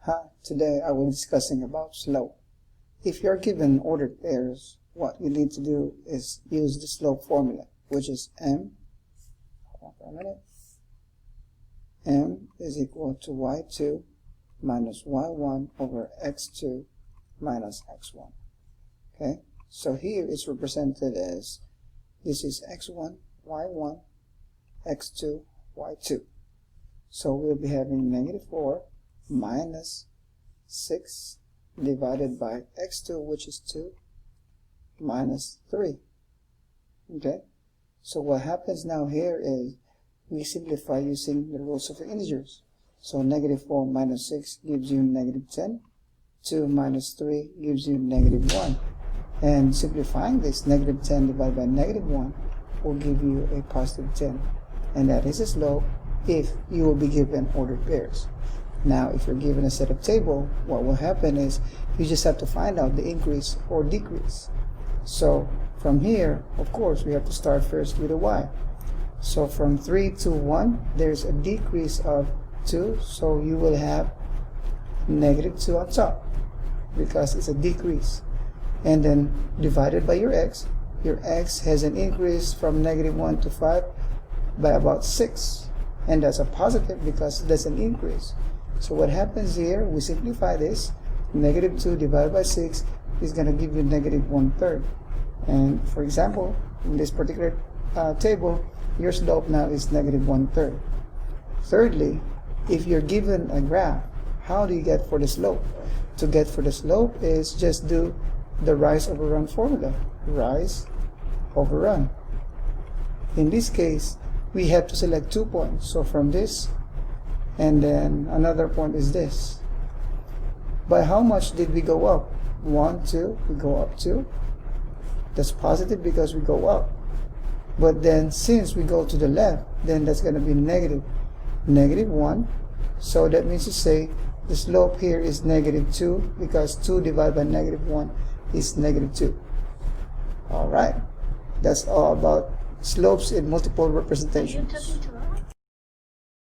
Hi, today I will be discussing about slope. If you're given ordered pairs, what you need to do is use the slope formula, which is m is equal to y2 minus y1 over x2 minus x1. Okay, so here it's represented as this is x1, y1, x2, y2. So we'll be having -4 minus 6 divided by x2, which is 2, minus 3. Okay, so what happens now here is we simplify using the rules of the integers. So -4 minus 6 gives you -10, 2 minus 3 gives you -1. And simplifying this, -10 divided by -1 will give you a positive 10. And that is a slope if you will be given ordered pairs. Now, if you're given a set of table, what will happen is you just have to find out the increase or decrease. So from here, of course, we have to start first with a y. So from 3 to 1, there's a decrease of 2, so you will have -2 on top because it's a decrease. And then divided by your x has an increase from -1 to 5 by about 6. And that's a positive because that's an increase. So what happens here, we simplify this, -2 divided by 6 is going to give you -1/3. And for example, in this particular table, your slope now is -1/3. Thirdly, if you're given a graph, how do you get for the slope? To get for the slope is just do the rise over run formula. Rise over run. In this case, we have to select 2 points. So from this, and then another point is this. By how much did we go up? 1, 2, we go up 2. That's positive because we go up. But then since we go to the left, then that's going to be -1. So that means to say the slope here is -2 because 2 divided by -1 is -2. Alright, that's all about slopes in multiple representations.